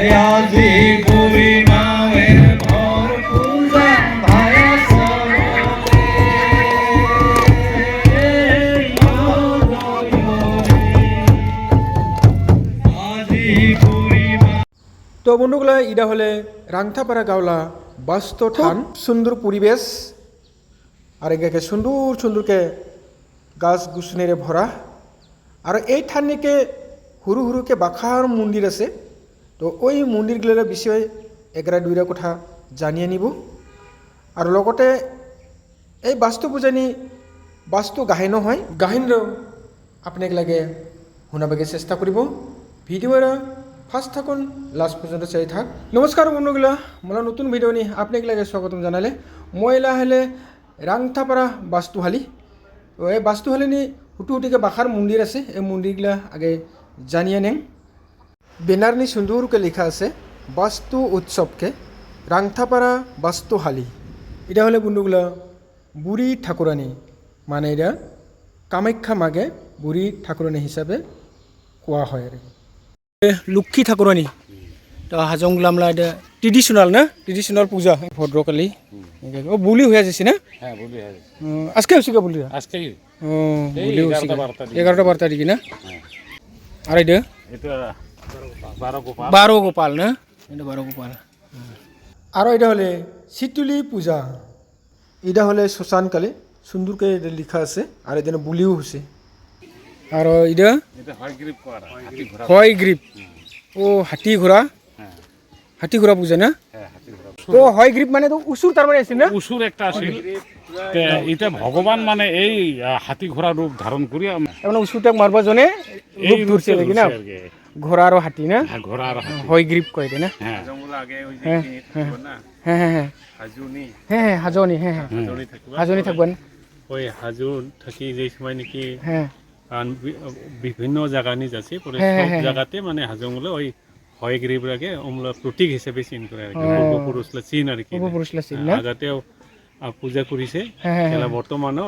আজি বুড়ি মায়ের ভর পূজা ভায়া সরলে আজি বুড়ি মা। তো বন্ধুগুলা এটা হলে রাংথাপাড়া গাওলা বাস্ত থান সুন্দর পরিবেশ আর একে সুন্দর সুন্দরকে গাছ গুছনেরে ভরা আর এই থাননিকে হুরু হুরুকে বাখার মন্দির আছে তো ওই মন্দিরগুলোর বিষয়ে এগারা দুইটা কথা জানিয়ে নিব আর লগতে এই বাস্তু পূজানি বাস্তু গাহিন হয় গাহিনরাও আপনাকে লাগে শুনাবাকে চেষ্টা করব ভিডিওর ফার্স্ট থাকুন লাস্ট পর্যন্ত চাই থাক। নমস্কার বন্ধুগুলা মোলা নতুন ভিডিও নি আপনাকে লাগে স্বাগতম জানালে মহিলা হলে রাংথাপাড়া বাস্তুহালি তো এই বাস্তুহালি নি হুটু হুটিকে বাখার মন্দির আছে এই মন্দিরগুলা আগে জানিয়ে নেন বেনারনি সুন্দরকে লেখা আছে বাস্তু উৎসবকে রাংথাপাড়া বাস্তুহালি এটা হলে বন্ধুগুলা বুড়ি ঠাকুরানি মানে এটা কামাখ্যা মাগে বুড়ি ঠাকুরানি হিসাবে কোয়া হয় আর লক্ষ্মী ঠাকুরানি তো হাজং লামলা এটা ট্রেডিশনাল না ট্রেডিশনাল পূজা ভদ্রকালী ও বুলি হয়ে যাচ্ছে না হ্যাঁ বলি হ্যাঁ আজকে হচ্ছে বলি আজকে ও বুলি হচ্ছে 11টা 12 তারিখে না আর এটা এটা 12 গোপাল না এটা 12 গোপাল আর এটা হলে শীতলি পূজা এটা হলে শ্মশানকালে সুন্দরকে লেখা আছে আর এখানে বুলিও হচ্ছে আর এটা এটা হয় গ্রিপ করা হাতি ঘোড়া হয় গ্রিপ ও হাতি ঘোড়া হ্যাঁ হাতি ঘোড়া পূজা না হ্যাঁ হাতি ঘোড়া তো হয় গ্রিপ মানে তো উসুর তার মানে আছে না উসুর একটা আছে এটা ভগবান মানে এই হাতি ঘোড়া রূপ ধারণ করি মানে উসুরটাক মারবা জনে রূপ ধরছে নাকি না ঘোড়া আর হাতি না ঘোড়া আর হাতি হয় গ্রিপ কয় এটা না হ্যাঁ জঙ্গল আগে ওই যে হ্যাঁ কি হ্যাঁ থাকবো না হ্যাঁ হ্যাঁ হ্যাঁ হাজুনি হ্যাঁ হাজনি হ্যাঁ হ্যাঁ হাজুনি থাকবো হাজনি থাকবেন ওই হাজুন থাকি যে সময় নাকি হ্যাঁ বিভিন্ন জায়গা নিয়ে যাচ্ছে পরে হ্যাঁ, সব হ্যাঁ, জায়গাতে মানে হাজংগুলো ওই হয় গ্রিবরাকে ওমলা প্রতীক হিসেবে চিন করে আর কি ও। পূর্বপুরুষলা চিন আর কি পূর্বপুরুষলা চিন না? আগাতেও পূজা কৰিছে হ্যাঁ, হ্যাঁ, এলা বর্তমানেও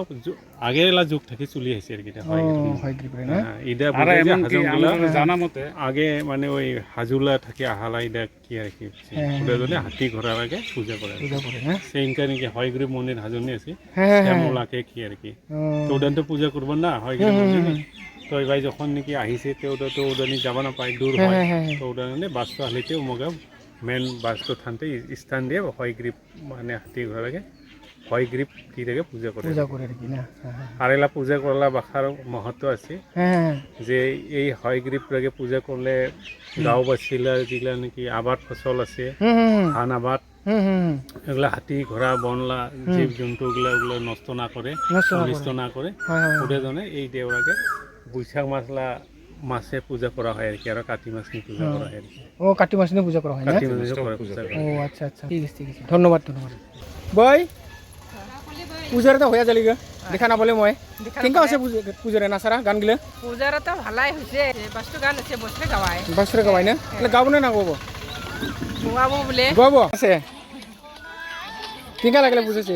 আগে এলা যুগ থাকি চলি আহিছে আর কি এটা হয় ও হয় গ্রিপ না ইদা আর বুঝে যে এমনকি হাজংগুলা আমাদের জানা মতে আগে মানে ওই হাজুলা থাকি আহালা ইদা কি আর কি হ্যাঁ। ওটা জন্য হাতি ঘোড়ার আগে পূজা করে পূজা করে না সেইটা নাকি হয় গ্রিব মন্দির হাজনি আছে হ্যাঁ হ্যাঁ হ্যাঁ শ্যামলাকে কি আর কি ও, তো ওদান তো পূজা করবো না হয় গ্রিব মন্দির তো এবার যখন নাকি আহিছে তো ওটা তো ওদানি যাব না পায় দূর হয় হ্যাঁ, হ্যাঁ, হ্যাঁ। তো ওদানে বাস্তু হালিতে উমগা মেন বাস্তু থানতে স্থান দিয়ে হয় গ্রিপ মানে হাতি ঘোড়াকে হয় গ্রিপ কি থেকে পূজা করে পূজা করে আর কি না হ্যাঁ আর এলা পূজা করলা বাখার মহত্ব আছে হ্যাঁ যে এই হয় গ্রিপটাকে পূজা করলে গাঁওবাসীরা যেগুলা নাকি আবাদ ফসল আছে হুম হুম ধান আবাদ হুম হুম এগুলা হাতি ঘোড়া বনলা জীব জন্তু ওগুলো নষ্ট না করে নষ্ট না করে। অনিষ্ট না করে হ্যাঁ হ্যাঁ ওদের জন্য এই দেওয়াকে বৈশাখ মাসে পূজা করা হয় আর কি আর কাতি মাস নিয়ে পূজা করা হয় আর কি ও কার্তিক মাসে পূজা করা হয় না কাতি মাসে পূজা করা ও আচ্ছা আচ্ছা ঠিক আছে ঠিক আছে ধন্যবাদ ধন্যবাদ বই পূজারে তো হয়ে যালি গা দেখা না বলে মই কেঙ্কা আছে পূজারে না সারা গান গিলে পূজার তো ভালাই হৈছে বাস্তু গান আছে বসে গাওয়ায় বাসরে গাবাই না তাহলে গাবো না গাবো গোয়াবো বলে গাবো আছে কেঙ্কা লাগলে বুঝেছে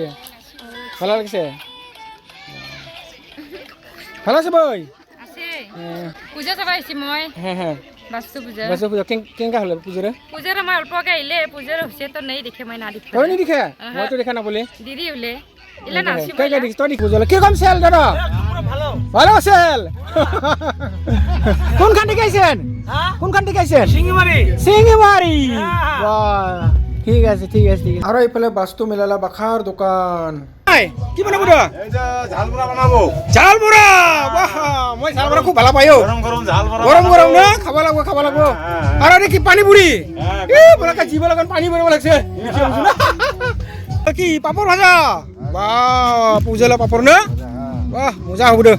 ভালো লাগছে ভালো আছে বই আছে পূজা চাব আহিছে মই হ্যাঁ হ্যাঁ বাস্তু পূজা বাসে পূজা কেঙ্কা হলে পূজারে পূজাৰ মই অল্পকে আহিলে পূজাৰ হৈছে তো নেই দেখে মই না দেখে তই নি দেখে মই তো দেখা না বলে দিদি ওলে ইলা নাচি কে কে দেখিস তই দেখি পূজা কিরকম সেল দাদা ভালো সেল কোনখান থেকে আইছেন কোনখান থেকে আইছেন সিঙ্গিমারি বাহ ঠিক আছে ঠিক আছে ঠিক আছে আর এইফালে বাস্তু মেলালা বাখার দোকান কি বানাবো দা এই যে ঝালমুড়া বানাবো ঝাল মুড়া বাহ মই ঝাল মুড়া খুব ভালো পাই ও গরম গরম ঝালমুড়া গরম গরম না খাবা লাগবো আর আরে কি পানি পুরি এ বলা কা জীব লাগান পানি বেরো লাগছে কি পাপড় ভাজা বাহ পূজালা পাপড় না বাহ মজা হবো দে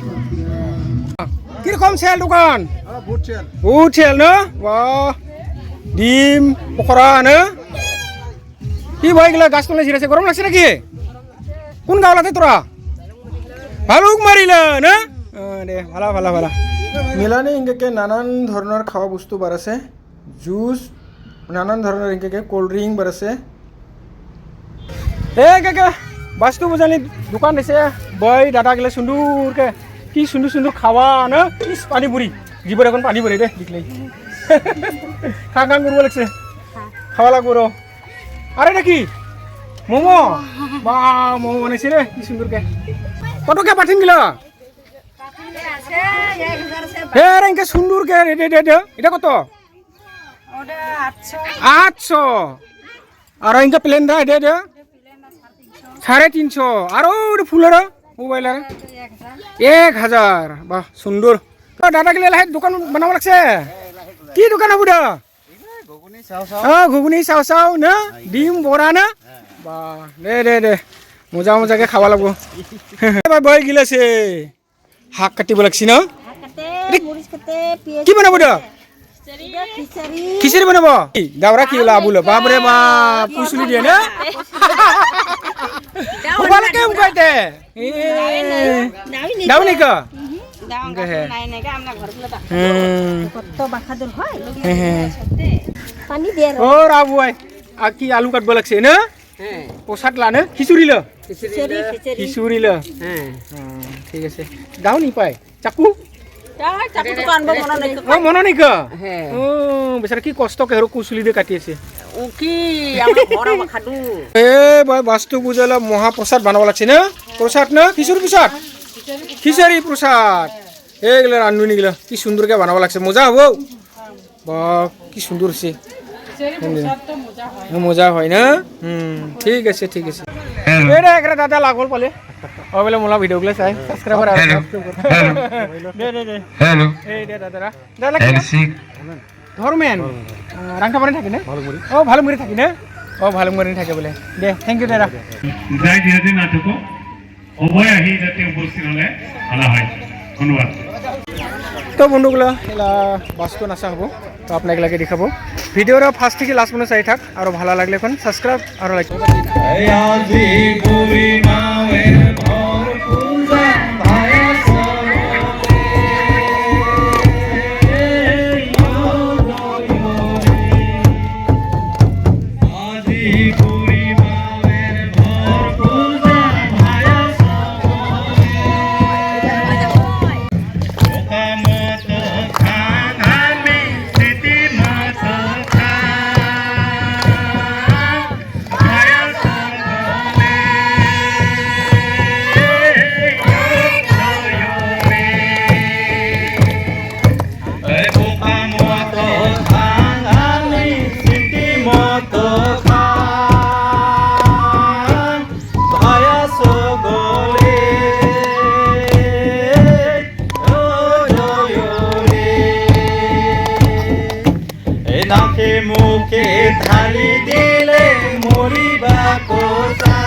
কিরকম সেল দোকান বহুত সেল না বাহ ডিম পকোড়া না কি ভাই গেলা গাছ তলে ছিড়েছে গরম লাগছে নাকি কোন গাওলাতে তোরা ভালুক মারিলা না দে ভালো ভালো ভালো মেলানে ইংকে নানান ধরনের খাওয়া বস্তু বার আছে জুস নানান ধরনের ইংকে কোল্ড ড্রিঙ্ক বার আছে এ কাকা বাস্তু বুঝানি দোকান দিছে বই দাদা গেলে সুন্দরকে কি সুন্দর সুন্দর খাওয়া না কি পানি পুরি জীবন এখন পানি পুরি দে দেখলেই খা খা করবো লাগছে খাওয়া লাগবো র আরে এটা কি মোমো বা মোমো বানাইছে রে কি সুন্দরকে কতকে পাঠিন গেল হে রেঙ্কে সুন্দরকে এটা কত 800 আর ইনকা প্লেন দা এটা 350 আর ওটা ফুলের মোবাইল 1000 বাহ সুন্দর দাদা গেলে দোকান বানাবো লাগছে কি দোকান হবো দা ঘুগুনি চাও চাও না ডিম বড়া না বা দে মজা মজাকে খাব লাগবো বই গিলাছে শাক কাটিব লাগছি ন কি বনাব দা খিচুড়ি বনাব দাওরা কি ওলা বুলো বাপরে বাপ পুছলি দিয়ে না ওবালকে উকাইতে দাও নি কা ও রাবুয়াই কি আলু কাটব লাগছে না প্রসাদ লানে খিচুড়ি ল খিচুড়ি ল ঠিক আছে দাও নি পাই চাকু মনে নেই কা ও বেচারা কি কষ্ট কে কুচুলি দিয়ে কাটি আছে বাস্তু পূজালে মহাপ্রসাদ বানাব লাগছে না প্রসাদ না খিচুড়ি প্রসাদ খিচুড়ি প্রসাদ এইগুলো রান্ধনি গেল কি সুন্দরকে বানাব লাগছে মজা হবো বা কি সুন্দর আছে মজা হয় না ঠিক আছে ঠিক আছে একটা দাদা লাগল পালে ও বলে মোলা ভিডিওগুলো চাই সাবস্ক্রাইবার হ্যালো এই দে দাদা দাদা ধর্মেন রাংখাপারে থাকে না ও ভালুমুড়ি থাকে না ও ভালুমুড়ি থাকে বলে দে থ্যাংক ইউ দাদা যাই দিয়াতে নাটক উভয় আহি যাতে উপস্থিত হলে ভালো হয় ধন্যবাদ তো বন্ধুগুলো এলা বাস্তু নাচা হব তো আপনাকে দেখাবো ভিডিওর ফার্স্ট থেকে লাস্ট পর্যন্ত চাই থাক আর ভালো লাগলে এখন সাবস্ক্রাইব আর লাইক আজি পূর্ণিমায়ের ভর পূজন ভায়া আজি পূর্ণিমায়ের ভর পূজন ভায়া ওকামত খান আমি স্মৃতিমত খান ভায়া ওকামত খান আমি স্মৃতিমত খান ভায়া সগলে নাকে মুখে ঢালি দিলে মরিবা কোসা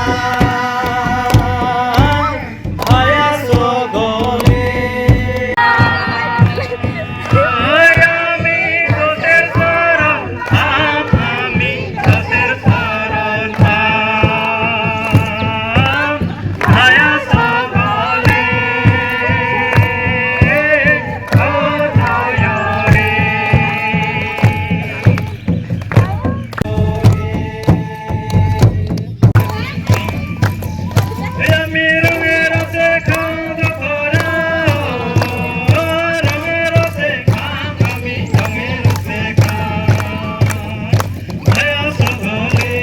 ভায়া সগলে আমি তোদের শরণ আমি তোদের শরণ ভায়া সগলে ও জয়রে আমি রঙের খাঁদ করা রঙের খাঁদ আমি রঙের খাঁদ ভায়া সগলে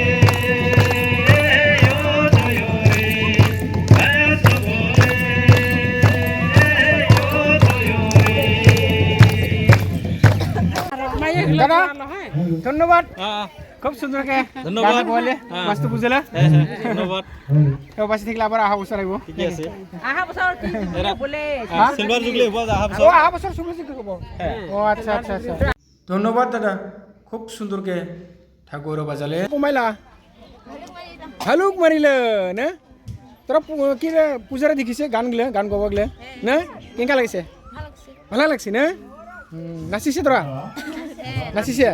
ও জয়রে ভায়া সগলে ও জয়রে দাদা ধন্যবাদ খুব সুন্দরকে ধন্যবাদ বলে বাস্তু পূজালে ধন্যবাদ তো বাসি থাকলে আবার আহা বছর আইব ঠিক আছে আহা বছর কি বলে সিলভার জুগলে হবো আহা ও আহা বছর শুভ শিখে কব ও আচ্ছা আচ্ছা আচ্ছা ধন্যবাদ দাদা খুব সুন্দরকে ঠাকুর বাজালে কমাইলা ভালুক মারিলে না তোরা কি রে পূজারে দেখিছে গান গলে গান গাব গলে না কেঙ্কা লাগিছে ভালো লাগছে না নাচিছে তোরা নাচিছে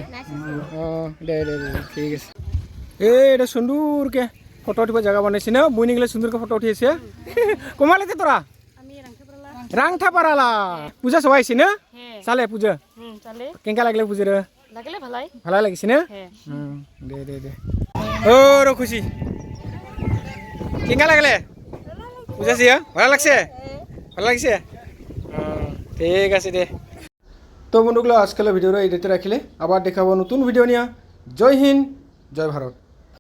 ও দে দে দে ঠিক আছে এটা সুন্দরকে ফটো উঠিব জায়গা বানাইছে না বইনি গেলে সুন্দরকে ফটো উঠিয়েছে কমালে তোরা রাংথা পারালা পূজা সবাই আইছে না চালে পূজা কেঙ্কা লাগলে পূজার ভালো লাগিছে না দে দে দে ও র খুশি কেঙ্কা লাগলে পূজা সিয়া ভালো লাগছে ভালো লাগছে ঠিক আছে দে তো বন্ধুগুলো আজকাল ভিডিওটা এই ডেটে রাখিলে আবার দেখাবো নতুন ভিডিও নিয়ে জয় হিন্দ জয় ভারত।